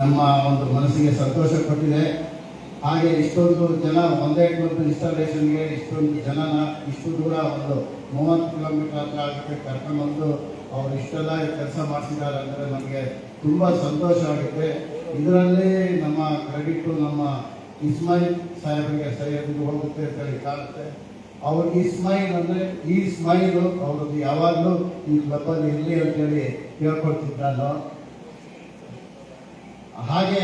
ನಮ್ಮ ಒಂದು ಮನಸ್ಸಿಗೆ ಸಂತೋಷ ಕೊಟ್ಟಿದೆ. ಹಾಗೆ ಇಷ್ಟೊಂದು ಜನ ಒಂದೇ ಕ್ಲಬ್ ಇನ್ಸ್ಟಾಲೇಷನ್ಗೆ ಇಷ್ಟೊಂದು ಜನನ ಇಷ್ಟು ದೂರ ಒಂದು 30 ಕಿಲೋಮೀಟರ್ ಹತ್ರ ಆಗುತ್ತೆ ಕರ್ಕೊಂಡ್ಬಂದು ಅವ್ರು ಇಷ್ಟೆಲ್ಲ ಕೆಲಸ ಮಾಡಿಸಿದ್ದಾರೆ ಅಂದರೆ ನಮಗೆ ತುಂಬ ಸಂತೋಷ ಆಗುತ್ತೆ. ಇದರಲ್ಲಿ ನಮ್ಮ ಕ್ರೆಡಿಟು ನಮ್ಮ ಇಸ್ಮಾಯಿಲ್ ಸಾಹೇಬರಿಗೆ ಸರಿಯಾಗಿ ಹೋಗುತ್ತೆ ಅಂತೇಳಿ ಕಾಣುತ್ತೆ. ಅವ್ರು ಇಸ್ಮಾಯಿಲ್ ಅಂದರೆ ಈ ಸ್ಮೈಲು ಅವ್ರದ್ದು ಯಾವಾಗಲೂ ಈ ಕ್ಲಬ್ಬಲ್ಲಿ ಇರಲಿ ಅಂತೇಳಿ ಕೇಳ್ಕೊಳ್ತಿದ್ದ ನಾನು. ಹಾಗೆ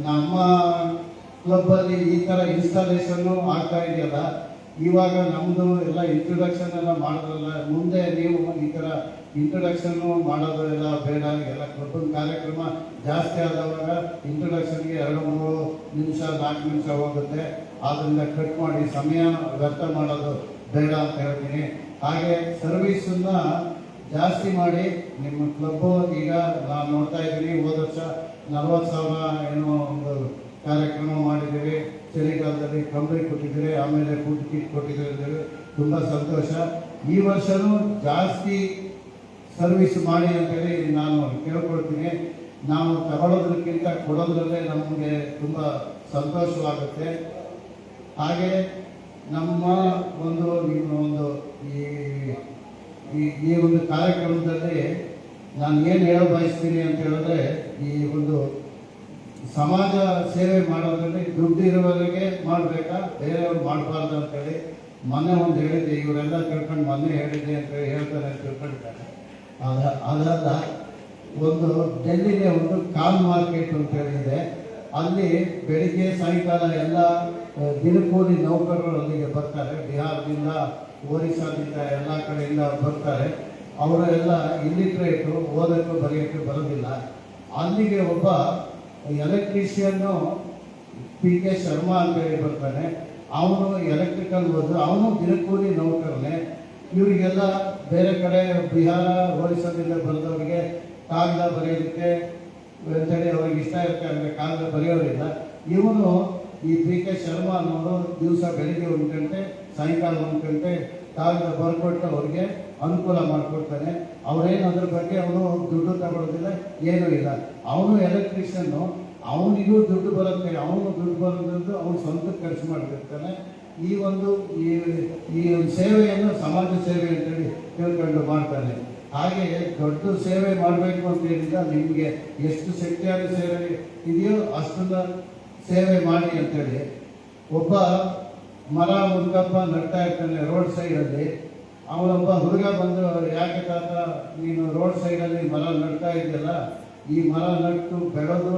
ನಮ್ಮ ಕ್ಲಬ್ಬಲ್ಲಿ ಈ ಥರ ಇನ್ಸ್ಟಾಲೇಷನ್ನು ಆಗ್ತಾ ಇದೆಯಲ್ಲ, ಇವಾಗ ನಮ್ಮದು ಎಲ್ಲ ಇಂಟ್ರೊಡಕ್ಷನ್ ಎಲ್ಲ ಮಾಡೋದ್ರಲ್ಲ, ಮುಂದೆ ನೀವು ಈ ಥರ ಇಂಟ್ರೊಡಕ್ಷನ್ನು ಮಾಡೋದು ಎಲ್ಲ ಬೇಡ. ಎಲ್ಲ ಕ್ಲಬ್ಬಿನ ಕಾರ್ಯಕ್ರಮ ಜಾಸ್ತಿ ಆದವಾಗ ಇಂಟ್ರೊಡಕ್ಷನ್ಗೆ 2-3 ನಿಮಿಷ 4 ನಿಮಿಷ ಹೋಗುತ್ತೆ. ಆದ್ದರಿಂದ ಕಟ್ ಮಾಡಿ ಸಮಯ ವ್ಯರ್ಥ ಮಾಡೋದು ಬೇಡ ಅಂತ ಹೇಳ್ತೀನಿ. ಹಾಗೆ ಸರ್ವೀಸನ್ನು ಜಾಸ್ತಿ ಮಾಡಿ ನಿಮ್ಮ ಕ್ಲಬ್ಬು. ಈಗ ನಾನು ನೋಡ್ತಾ ಇದ್ದೀನಿ, ಹೋದ ವರ್ಷ 40,000 ಏನೋ ಒಂದು ಕಾರ್ಯಕ್ರಮ ಮಾಡಿದ್ದೀವಿ. ಚಳಿಗಾಲದಲ್ಲಿ ಕಂಬಳಿ ಕೊಟ್ಟಿದ್ದೀರಿ, ಆಮೇಲೆ ಫುಡ್ ಕಿಟ್ ಕೊಟ್ಟಿದ್ದೀರಿ, ತುಂಬ ಸಂತೋಷ. ಈ ವರ್ಷವೂ ಜಾಸ್ತಿ ಸರ್ವಿಸ್ ಮಾಡಿ ಅಂತೇಳಿ ನಾನು ಕೇಳ್ಕೊಳ್ತೀನಿ. ನಾವು ತಗೊಳ್ಳೋದಕ್ಕಿಂತ ಕೊಡೋದ್ರಲ್ಲೇ ನಮಗೆ ತುಂಬ ಸಂತೋಷವಾಗುತ್ತೆ. ಹಾಗೆ ನಮ್ಮ ಒಂದು ಈ ಒಂದು ಕಾರ್ಯಕ್ರಮದಲ್ಲಿ ನಾನು ಏನು ಹೇಳ ಬಯಸ್ತೀನಿ ಅಂತ ಹೇಳಿದ್ರೆ, ಈ ಒಂದು ಸಮಾಜ ಸೇವೆ ಮಾಡೋದ್ರಲ್ಲಿ ದುಡ್ಡು ಇರುವವರೆಗೆ ಮಾಡಬೇಕಾ, ಬೇರೆಯವ್ರು ಮಾಡಬಾರ್ದು ಅಂತೇಳಿ ಮೊನ್ನೆ ಒಂದು ಹೇಳಿದ್ದೆ. ಇವರೆಲ್ಲ ತಿಳ್ಕೊಂಡು ಮೊನ್ನೆ ಹೇಳಿದ್ದೆ ಅಂತ ಹೇಳ್ತಾರೆ ಅಂತ ತಿಳ್ಕೊಂಡಿದ್ದಾರೆ. ಅದಲ್ಲ, ಒಂದು ಡೆಲ್ಲಿಗೆ ಒಂದು ಕಾಲ್ ಮಾರ್ಕೆಟ್ ಅಂತ ಹೇಳಿದೆ. ಅಲ್ಲಿ ಬೆಳಿಗ್ಗೆ ಸಾಯಂಕಾಲ ಎಲ್ಲ ದಿನಕೂಲಿ ನೌಕರರು ಅಲ್ಲಿಗೆ ಬರ್ತಾರೆ. ಬಿಹಾರದಿಂದ, ಒರಿಸ್ಸಾದಿಂದ ಎಲ್ಲ ಕಡೆಯಿಂದ ಬರ್ತಾರೆ. ಅವರೆಲ್ಲ ಇಲ್ಲಿಟ್ರೇಟು, ಓದೋಕ್ಕೂ ಬರೆಯೋಕ್ಕೂ ಬರೋದಿಲ್ಲ. ಅಲ್ಲಿಗೆ ಒಬ್ಬ ಎಲೆಕ್ಟ್ರಿಷಿಯನ್ನು PK ಶರ್ಮಾ ಅಂತೇಳಿ ಬರ್ತಾನೆ. ಅವನು ಎಲೆಕ್ಟ್ರಿಕಲ್ ಓದು, ಅವನು ದಿನಕೂಲಿ ನೌಕರನೇ. ಇವರಿಗೆಲ್ಲ ಬೇರೆ ಕಡೆ ಬಿಹಾರ, ಒರಿಸ್ಸಾದಿಂದ ಬಂದವರಿಗೆ ಕಾಗದ ಬರೆಯೋದಕ್ಕೆ ಅಂತೇಳಿ ಅವ್ರಿಗೆ ಇಷ್ಟ ಇರುತ್ತೆ, ಅಂದರೆ ಕಾಗದ ಬರೆಯೋರಿಲ್ಲ. ಇವನು ಈ PK ಶರ್ಮಾ ಅನ್ನೋರು ದಿವಸ ಬೆಳಿಗ್ಗೆ 1 ಗಂಟೆ, ಸಾಯಂಕಾಲ 1 ಗಂಟೆ ಕಾಗದ ಬರ್ಕೊಟ್ಟು ಅವ್ರಿಗೆ ಅನುಕೂಲ ಮಾಡಿಕೊಡ್ತಾನೆ. ಅವರೇನು ಅದ್ರ ಬಗ್ಗೆ ಅವನು ದುಡ್ಡು ತಗೊಳ್ಳೋದಿಲ್ಲ, ಏನೂ ಇಲ್ಲ. ಅವನು ಎಲೆಕ್ಟ್ರಿಷಿಯನ್ನು, ಅವನಿಗೂ ದುಡ್ಡು ಬರುತ್ತೆ. ಅವನು ದುಡ್ಡು ಬರೋದ್ರಿಂದ ಅವನು ಸ್ವಂತಕ್ಕೆ ಖರ್ಚು ಮಾಡಿರ್ತಾನೆ. ಈ ಒಂದು ಸೇವೆಯನ್ನು ಸಮಾಜ ಸೇವೆ ಅಂತೇಳಿ ತಿಳ್ಕೊಂಡು ಮಾಡ್ತಾನೆ. ಹಾಗೆ ದೊಡ್ಡ ಸೇವೆ ಮಾಡಬೇಕು ಅಂತ ಹೇಳಿದ ನಿಮಗೆ ಎಷ್ಟು ಶಕ್ತಿಯಾದ ಸೇವೆ ಇದೆಯೋ ಅಷ್ಟನ್ನ ಸೇವೆ ಮಾಡಿ ಅಂತೇಳಿ. ಒಬ್ಬ ಮರ ಹುಡುಗಪ್ಪ ನಡ್ತಾ ಇರ್ತಾನೆ ರೋಡ್ ಸೈಡಲ್ಲಿ. ಅವನೊಬ್ಬ ಹುಡುಗ ಬಂದು, ಯಾಕೆ ತಾತ ನೀನು ರೋಡ್ ಸೈಡಲ್ಲಿ ಮರ ನಡ್ತಾ ಇದೆಯಲ್ಲ, ಈ ಮರ ನಟ್ಟು ಬೆಳೆದು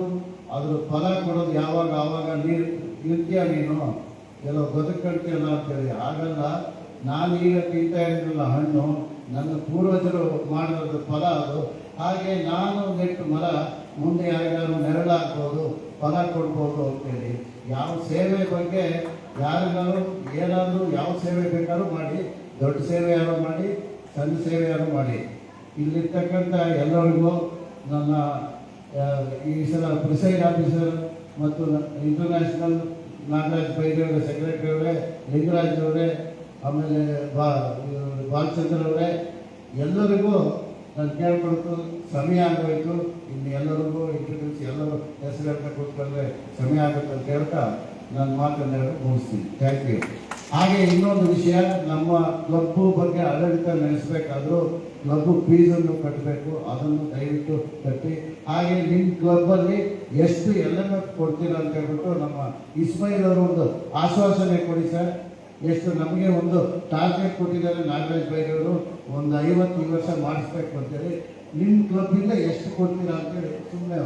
ಅದ್ರ ಫಲ ಕೊಡೋದು ಯಾವಾಗ ಆವಾಗ ನೀರು ಇರ್ತೀಯ, ನೀನು ಎಲ್ಲೋ ಬದುಕಳ್ತೀಯಲ್ಲ ಅಂತೇಳಿ. ಆಗಲ್ಲ, ನಾನು ಈಗ ತಿಂತಾ ಇರಲಿಲ್ಲ ಹಣ್ಣು, ನನ್ನ ಪೂರ್ವಜರು ಮಾಡಿರೋದು ಫಲ ಅದು. ಹಾಗೆ ನಾನು ನೆಟ್ಟು ಮರ ಮುಂದೆ ಯಾರಿಗಾರು ನೆರಳಾಗ್ಬೋದು, ಫಲ ಕೊಡ್ಬೋದು ಅಂತೇಳಿ. ಯಾವ ಸೇವೆ ಬಗ್ಗೆ ಯಾರಿಗಾರು ಏನಾದರೂ ಯಾವ ಸೇವೆ ಬೇಕಾದ್ರೂ ಮಾಡಿ, ದೊಡ್ಡ ಸೇವೆ ಯಾರು ಮಾಡಿ, ಸಣ್ಣ ಸೇವೆ ಯಾರು ಮಾಡಿ. ಇಲ್ಲಿರ್ತಕ್ಕಂಥ ಎಲ್ಲರಿಗೂ ನನ್ನ ಈ ಸಲ ಪ್ರಿಸೈಡ್ ಆಫೀಸರ್ ಮತ್ತು ಇಂಟರ್ನ್ಯಾಷನಲ್ ನಾಗರಾಜ್ ಬೈದೇವರೇ, ಸೆಕ್ರೆಟರಿ ಅವರೇ, ಲಿಂಗರಾಜ್ ಅವರೇ, ಆಮೇಲೆ ಬಾಲಚಂದ್ರ ಅವರೇ, ಎಲ್ಲರಿಗೂ ನಾನು ಕೇಳ್ಕೊಳ್ತು. ಸಮಯ ಆಗೋಯ್ತು, ಇನ್ನು ಎಲ್ಲರಿಗೂ ಇಂಟ್ರೊಡ್ಯೂಸ್, ಎಲ್ಲರೂ ಹೆಸರುಗಳನ್ನ ಕೂತ್ಕೊಂಡ್ರೆ ಸಮಯ ಆಗುತ್ತೆ ಅಂತ ಹೇಳ್ತಾ ನಾನು ಮಾತನ್ನೆರಡು ಮುಗಿಸ್ತೀನಿ. Thank you. ಹಾಗೆ ಇನ್ನೊಂದು ವಿಷಯ, ನಮ್ಮ ಕ್ಲಬ್ಬು ಬಗ್ಗೆ ಆಡಳಿತ ನಡೆಸಬೇಕಾದ್ರೂ ಕ್ಲಬ್ಬು ಫೀಸನ್ನು ಕಟ್ಟಬೇಕು. ಅದನ್ನು ದಯವಿಟ್ಟು ಕಟ್ಟಿ. ಹಾಗೆ ನಿಮ್ಮ ಕ್ಲಬ್ಬಲ್ಲಿ ಎಷ್ಟು LMF ಕೊಡ್ತೀರಾ ಅಂತ ಹೇಳ್ಬಿಟ್ಟು ನಮ್ಮ ಇಸ್ಮಾಯಿಲ್ ಅವರು ಒಂದು ಆಶ್ವಾಸನೆ ಕೊಡಿ ಸರ್. ಎಷ್ಟು ನಮಗೆ ಒಂದು ಟಾರ್ಗೆಟ್ ಕೊಟ್ಟಿದ್ದಾರೆ ನಾಗರಾಜ್ ಬೈರವರು, ಒಂದು 50 ಈ ವರ್ಷ ಮಾಡಿಸ್ಬೇಕು ಅಂತೇಳಿ. ನಿಮ್ಮ ಕ್ಲಬ್ಬಿಂದ ಎಷ್ಟು ಕೊಡ್ತೀರಾ ಅಂತೇಳಿ ಸುಮ್ಮನೆ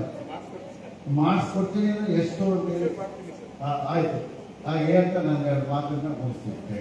ಮಾಡಿಸ್ಕೊಡ್ತೀನಿ ಅಂದರೆ ಎಷ್ಟು ಅಂತೇಳಿ. ಆಯಿತು, ಹಾಗೆ ಅಂತ ನಾನು 2 ಮಾತನ್ನು ಮುಗಿಸ್ತೀನಿ.